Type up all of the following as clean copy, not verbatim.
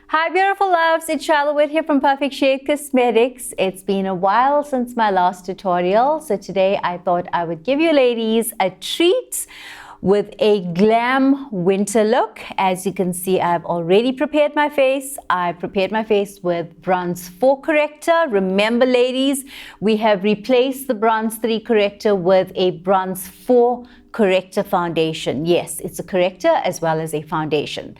Hi beautiful loves, it's Charlotte here from Perfect Shade Cosmetics. It's been a while since my last tutorial, so today I thought I would give you ladies a treat with a glam winter look. As you can see, I've already prepared my face. I prepared my face with Bronze 4 corrector. Remember ladies, we have replaced the Bronze 3 corrector with a Bronze 4 corrector foundation. Yes, it's a corrector as well as a foundation.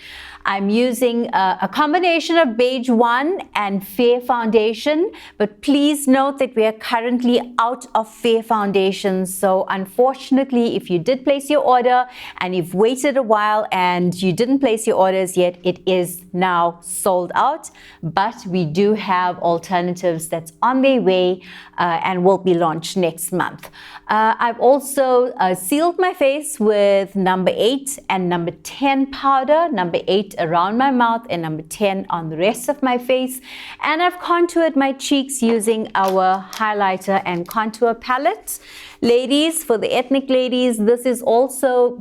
I'm using a combination of beige 1 and fair foundation, but please note that we are currently out of fair foundations. So unfortunately, if you did place your order and you've waited a while and you didn't place your orders yet, it is now sold out. But we do have alternatives that's on their way and will be launched next month. I've also sealed my face with number 8 and number 10 powder, number 8 around my mouth and number 10 on the rest of my face. And I've contoured my cheeks using our highlighter and contour palette. Ladies, for the ethnic ladies, this is also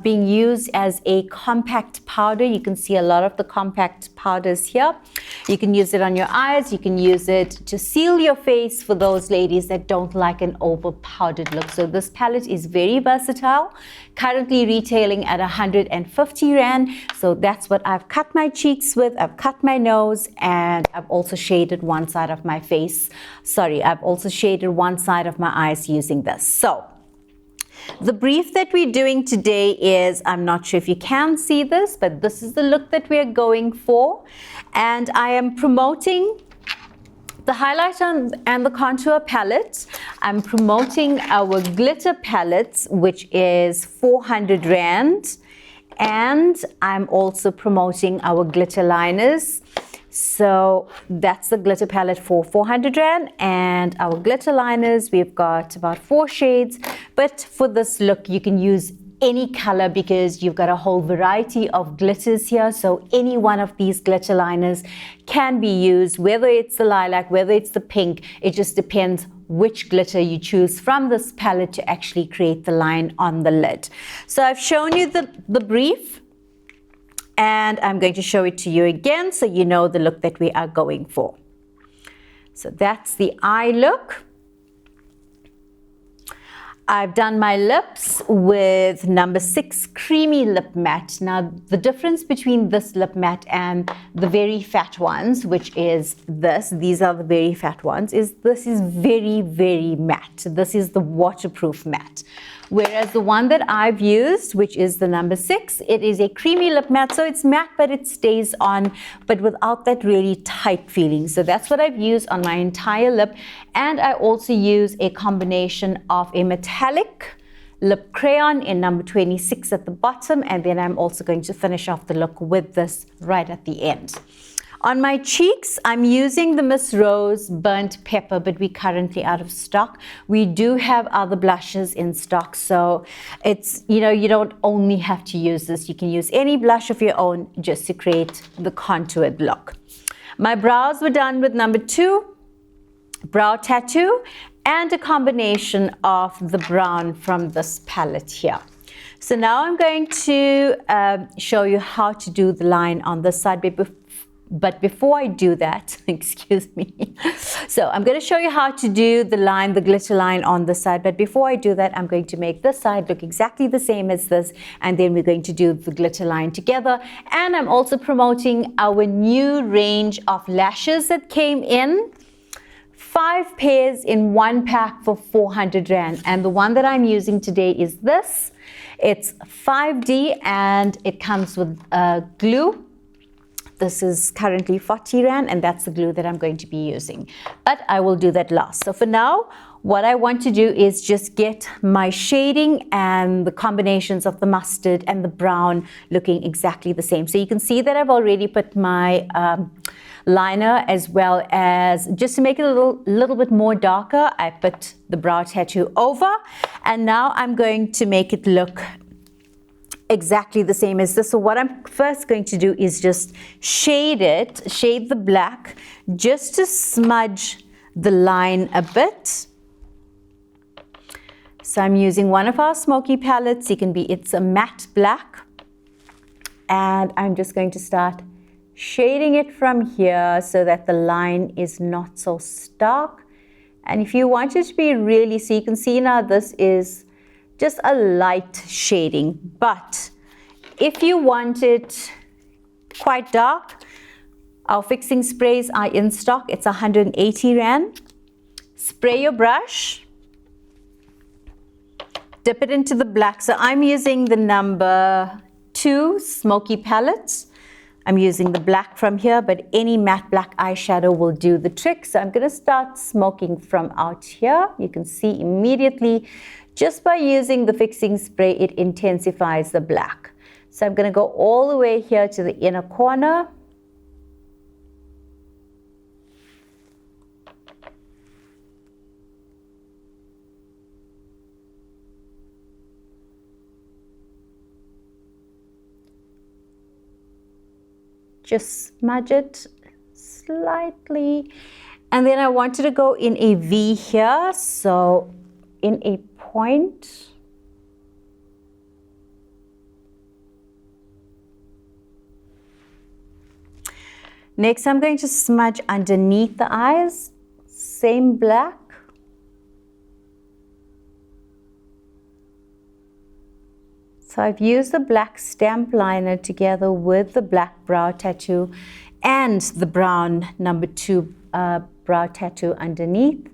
being used as a compact powder. You can see a lot of the compact powders here. You can use it on your eyes. You can use it to seal your face for those ladies that don't like an over powdered look. So this palette is very versatile, currently retailing at 150 Rand. So that's what I've cut my cheeks with. I've cut my nose and I've also shaded one side of my face. Sorry, I've also shaded one side of my eyes using this. So the brief that we're doing today is, I'm not sure if you can see this, but this is the look that we're going for. And I am promoting the highlighter and the contour palette. I'm promoting our glitter palettes, which is 400 Rand. And I'm also promoting our glitter liners. So that's the glitter palette for 400 Rand, and our glitter liners, we've got about 4 shades. But for this look, you can use any color because you've got a whole variety of glitters here. So any one of these glitter liners can be used, whether it's the lilac, whether it's the pink. It just depends which glitter you choose from this palette to actually create the line on the lid. So I've shown you the brief, and I'm going to show it to you again so you know the look that we are going for. So that's the eye look. I've done my lips with number 6 creamy lip matte. Now the difference between this lip matte and the very fat ones, which is these are the very fat ones, is this is very, very matte. This is the waterproof matte. Whereas the one that I've used, which is the number 6, it is a creamy lip matte. So it's matte, but it stays on, but without that really tight feeling. So that's what I've used on my entire lip. And I also use a combination of a metallic lip crayon in number 26 at the bottom. And then I'm also going to finish off the look with this right at the end. On my cheeks, I'm using the Miss Rose Burnt Pepper, but we're currently out of stock. We do have other blushes in stock, so it's, you don't only have to use this. You can use any blush of your own just to create the contoured look. My brows were done with number 2, Brow Tattoo, and a combination of the brown from this palette here. So now I'm going to show you how to do the line on this side. But before I do that, excuse me. So I'm going to show you how to do the line, the glitter line on the side. But before I do that, I'm going to make this side look exactly the same as this. And then we're going to do the glitter line together. And I'm also promoting our new range of lashes that came in. 5 pairs in 1 pack for 400 Rand. And the one that I'm using today is this. It's 5D and it comes with glue. This is currently 40 Rand, and that's the glue that I'm going to be using. But I will do that last. So for now, what I want to do is just get my shading and the combinations of the mustard and the brown looking exactly the same. So you can see that I've already put my liner, as well as, just to make it a little bit more darker, I put the Brow Tattoo over. And now I'm going to make it look exactly the same as this. So what I'm first going to do is just shade the black, just to smudge the line a bit. So I'm using one of our smoky palettes. It's a matte black. And I'm just going to start shading it from here so that the line is not so stark. And if you want it to be really, so you can see now this is just a light shading, but if you want it quite dark, our fixing sprays are in stock. It's 180 Rand. Spray your brush, dip it into the black. So I'm using the number 2 smoky palette. I'm using the black from here, but any matte black eyeshadow will do the trick. So I'm going to start smoking from out here. You can see immediately, just by using the fixing spray, it intensifies the black. So I'm going to go all the way here to the inner corner. Just smudge it slightly, and then I wanted to go in a V here, so in a point. Next, I'm going to smudge underneath the eyes, same black. So I've used the black stamp liner together with the black brow tattoo and the brown number 2 brow tattoo underneath.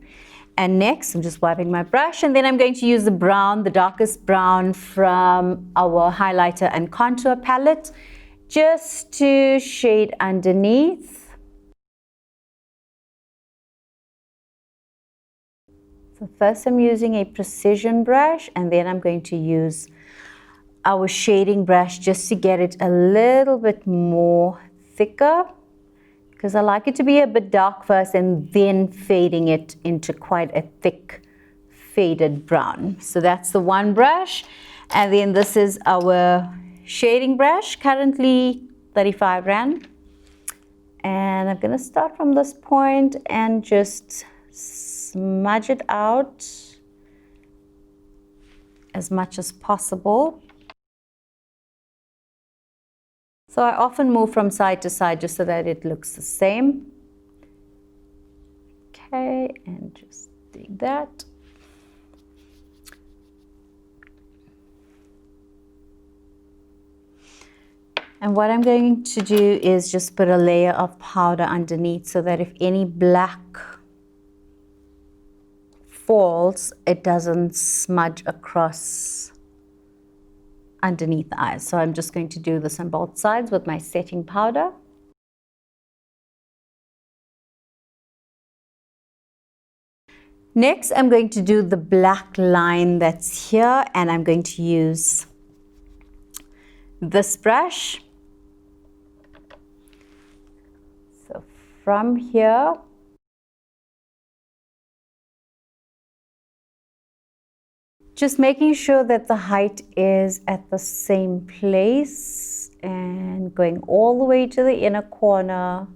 And next, I'm just wiping my brush, and then I'm going to use the brown, the darkest brown from our highlighter and contour palette, just to shade underneath. So first I'm using a precision brush, and then I'm going to use our shading brush just to get it a little bit more thicker, because I like it to be a bit dark first and then fading it into quite a thick faded brown. So that's the one brush, and then this is our shading brush, currently 35 Rand, and I'm going to start from this point and just smudge it out as much as possible. So I often move from side to side just so that it looks the same. Okay, and just doing that. And what I'm going to do is just put a layer of powder underneath so that if any black falls, it doesn't smudge across underneath the eyes. So I'm just going to do this on both sides with my setting powder. Next, I'm going to do the black line that's here, and I'm going to use this brush. So from here, just making sure that the height is at the same place and going all the way to the inner corner.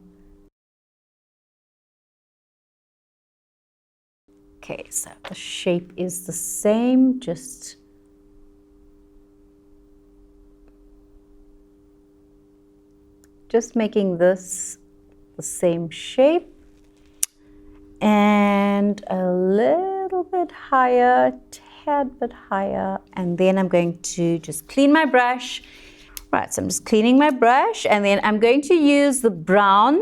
Okay, so the shape is the same, just making this the same shape, and a little bit higher, tad bit higher, and then I'm going to just clean my brush. Right, so I'm just cleaning my brush, and then I'm going to use the brown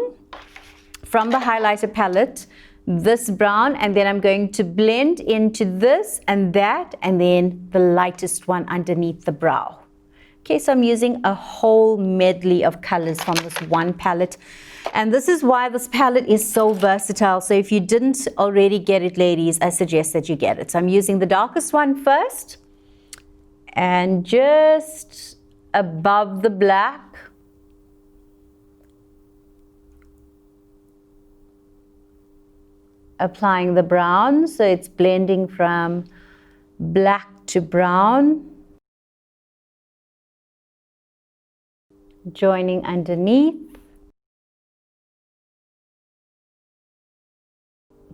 from the highlighter palette, this brown, and then I'm going to blend into this and that, and then the lightest one underneath the brow. Okay, so I'm using a whole medley of colors from this one palette, and this is why this palette is so versatile. So if you didn't already get it, ladies, I suggest that you get it. So I'm using the darkest one first, and just above the black, applying the brown, so it's blending from black to brown, joining underneath.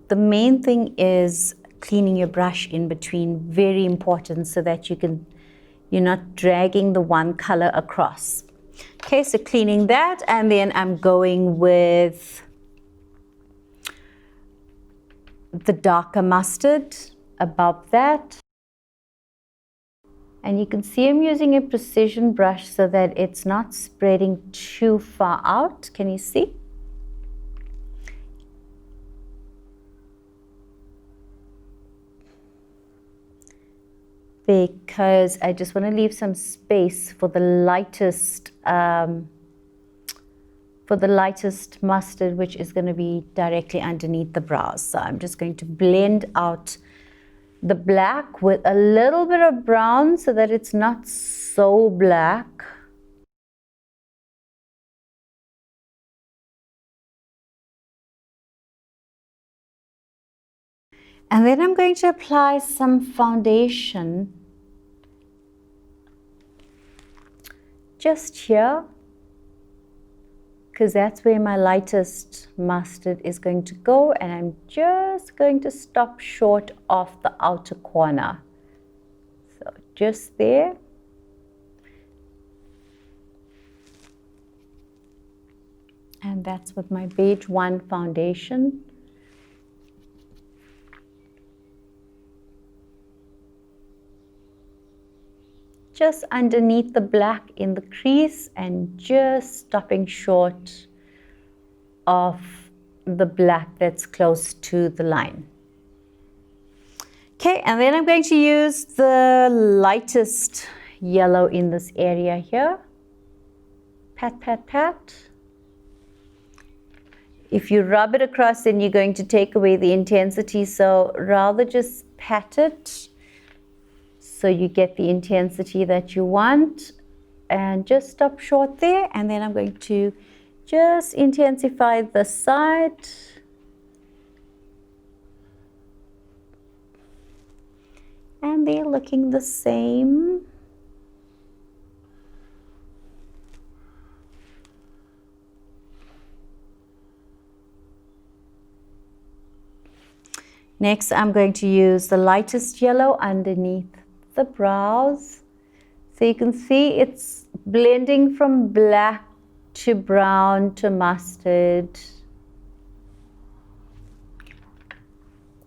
The main thing is cleaning your brush in between, very important, so that you're not dragging the one color across. Okay, so cleaning that, and then I'm going with the darker mustard above that. And you can see I'm using a precision brush so that it's not spreading too far out. Can you see? Because I just want to leave some space for the lightest mustard, which is going to be directly underneath the brows. So I'm just going to blend out the black with a little bit of brown so that it's not so black. And then I'm going to apply some foundation just here, because that's where my lightest mustard is going to go, and I'm just going to stop short of the outer corner. So just there. And that's with my beige 1 foundation. Just underneath the black in the crease and just stopping short of the black that's close to the line. Okay, and then I'm going to use the lightest yellow in this area here. Pat, pat, pat. If you rub it across, then you're going to take away the intensity, so rather just pat it so you get the intensity that you want, and just stop short there. And then I'm going to just intensify the side. And they're looking the same. Next, I'm going to use the lightest yellow underneath the brows. So you can see it's blending from black to brown to mustard.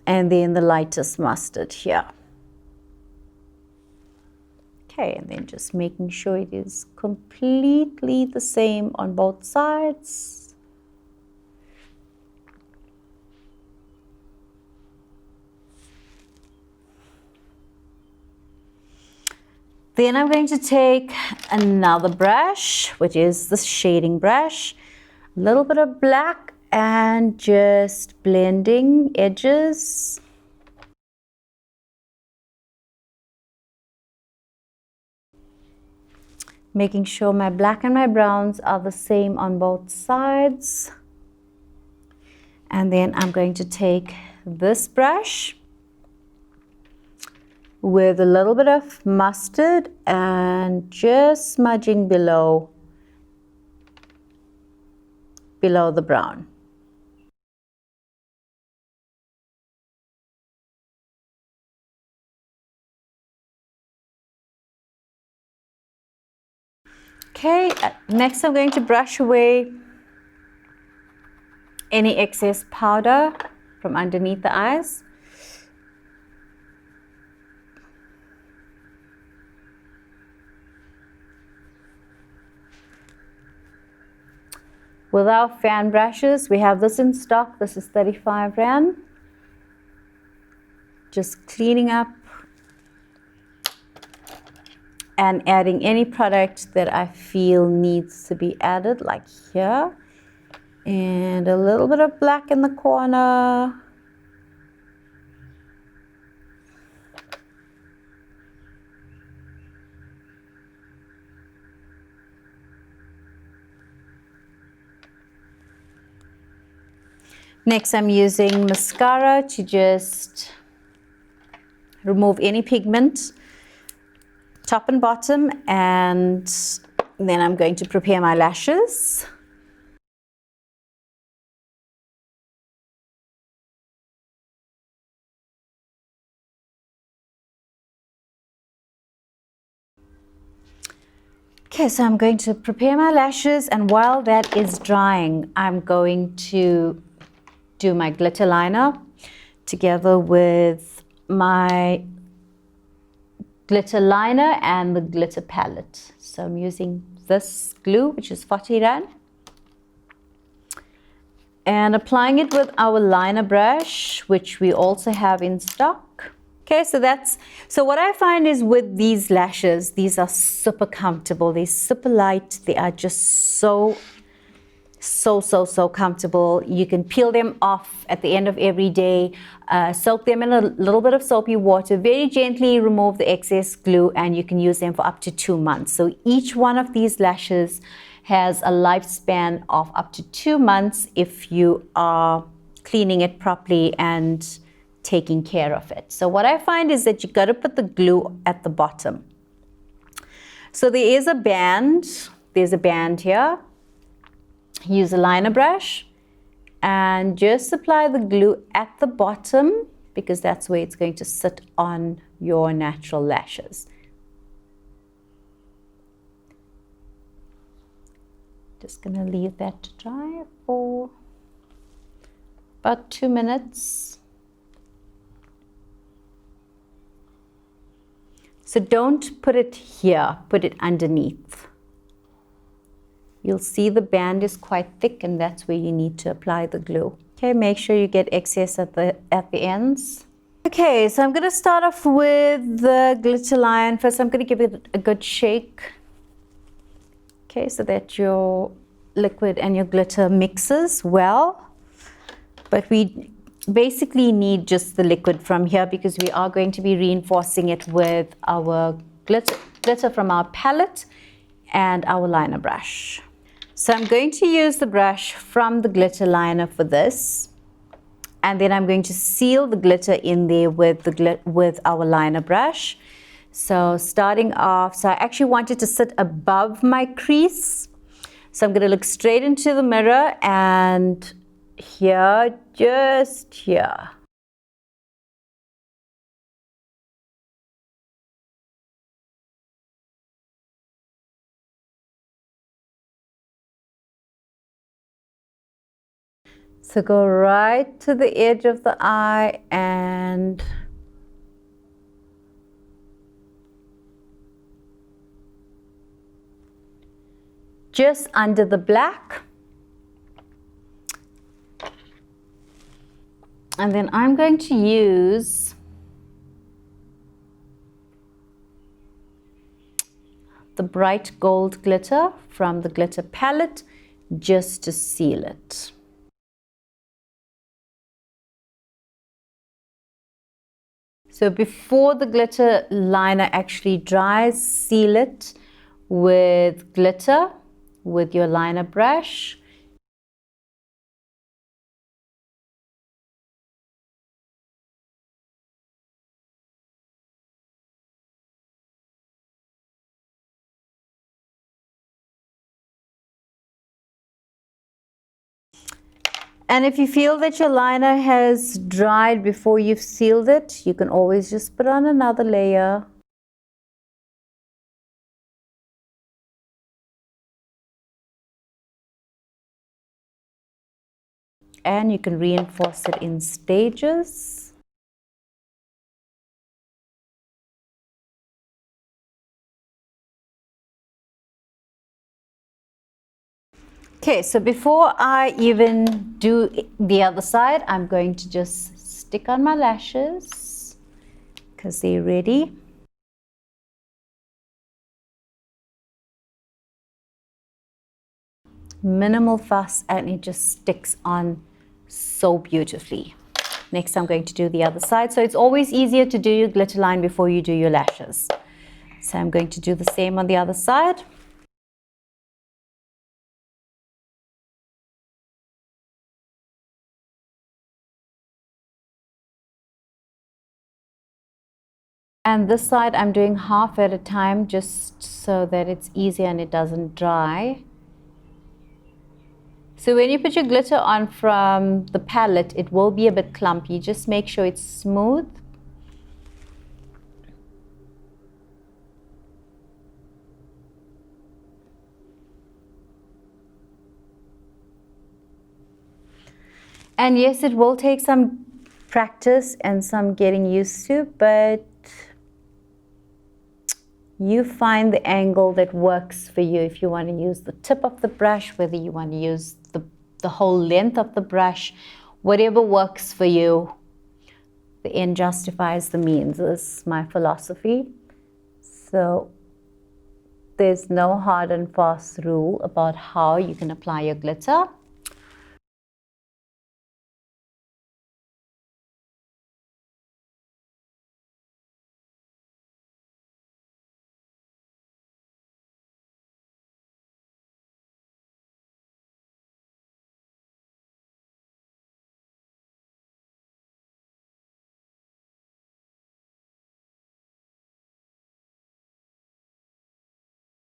And then the lightest mustard here. Okay, and then just making sure it is completely the same on both sides. Then I'm going to take another brush, which is the shading brush, a little bit of black, and just blending edges. Making sure my black and my browns are the same on both sides. And then I'm going to take this brush with a little bit of mustard and just smudging below the brown. Okay, next I'm going to brush away any excess powder from underneath the eyes. With our fan brushes, we have this in stock. This is 35 Rand. Just cleaning up and adding any product that I feel needs to be added, like here. And a little bit of black in the corner. Next, I'm using mascara to just remove any pigment, top and bottom, and then I'm going to prepare my lashes. Okay, so I'm going to prepare my lashes, and while that is drying, I'm going to do my glitter liner together with my glitter liner and the glitter palette. So I'm using this glue, which is 40 Rand, and applying it with our liner brush, which we also have in stock. Okay, so what I find is with these lashes, these are super comfortable. They're super light. They are just so comfortable. You can peel them off at the end of every day, soak them in a little bit of soapy water, very gently remove the excess glue, and you can use them for up to 2 months. So each one of these lashes has a lifespan of up to 2 months if you are cleaning it properly and taking care of it. So what I find is that you got to put the glue at the bottom. So there is a band. There's a band here. Use a liner brush and just apply the glue at the bottom, because that's where it's going to sit on your natural lashes. Just going to leave that to dry for about 2 minutes. So don't put it here, put it underneath. You'll see the band is quite thick, and that's where you need to apply the glue. Okay, make sure you get excess at the ends. Okay, so I'm going to start off with the glitter line. First, I'm going to give it a good shake. Okay, so that your liquid and your glitter mixes well. But we basically need just the liquid from here, because we are going to be reinforcing it with our glitter from our palette and our liner brush. So I'm going to use the brush from the glitter liner for this, and then I'm going to seal the glitter in there with our liner brush. So starting off, so I actually want it to sit above my crease. So I'm going to look straight into the mirror, and here, just here. So go right to the edge of the eye and just under the black. And then I'm going to use the bright gold glitter from the glitter palette just to seal it. So before the glitter liner actually dries, seal it with glitter with your liner brush. And if you feel that your liner has dried before you've sealed it, you can always just put on another layer. And you can reinforce it in stages. Okay, so before I even do the other side, I'm going to just stick on my lashes because they're ready. Minimal fuss, and it just sticks on so beautifully. Next, I'm going to do the other side. So it's always easier to do your glitter line before you do your lashes. So I'm going to do the same on the other side. And this side I'm doing half at a time, just so that it's easier and it doesn't dry. So when you put your glitter on from the palette, it will be a bit clumpy. Just make sure it's smooth. And yes, it will take some practice and some getting used to, but you find the angle that works for you. If you want to use the tip of the brush, whether you want to use the whole length of the brush, whatever works for you. The end justifies the means is my philosophy. So there's no hard and fast rule about how you can apply your glitter.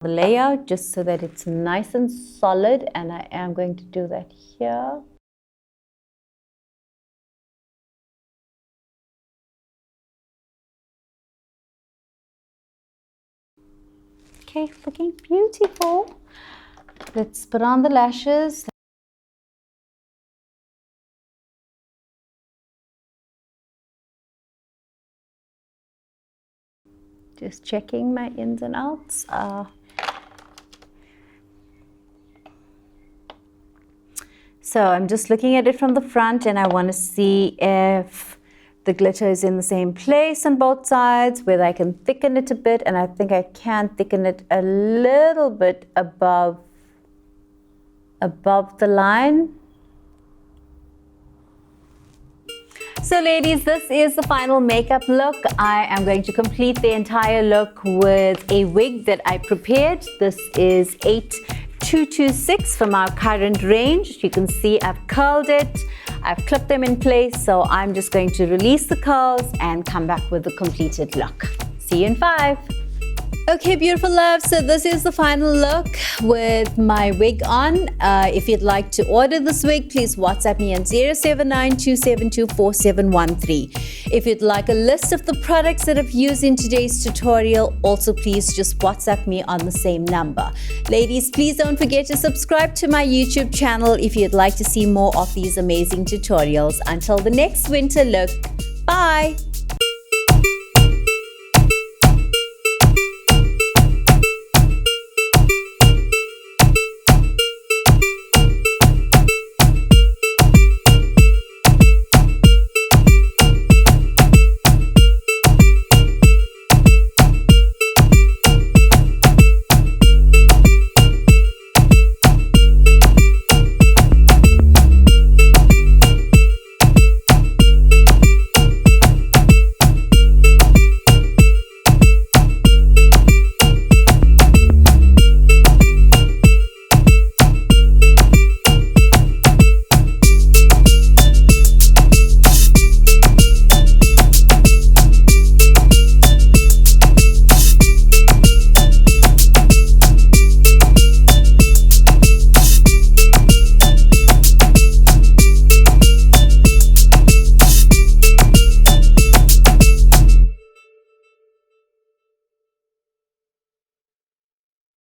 The layout just so that it's nice and solid, and I am going to do that here. Okay, looking beautiful. Let's put on the lashes. Just checking my ins and outs. So I'm just looking at it from the front, and I want to see if the glitter is in the same place on both sides, whether I can thicken it a bit, and I think I can thicken it a little bit above the line. So ladies, this is the final makeup look. I am going to complete the entire look with a wig that I prepared. This is 8226 from our current range. You can see I've curled it. I've clipped them in place. So I'm just going to release the curls and come back with the completed look. See you in 5. Okay, beautiful love. So this is the final look with my wig on. If you'd like to order this wig, please WhatsApp me on 079-272-4713. If you'd like a list of the products that I've used in today's tutorial, also please just WhatsApp me on the same number. Ladies, please don't forget to subscribe to my YouTube channel if you'd like to see more of these amazing tutorials. Until the next winter look, bye!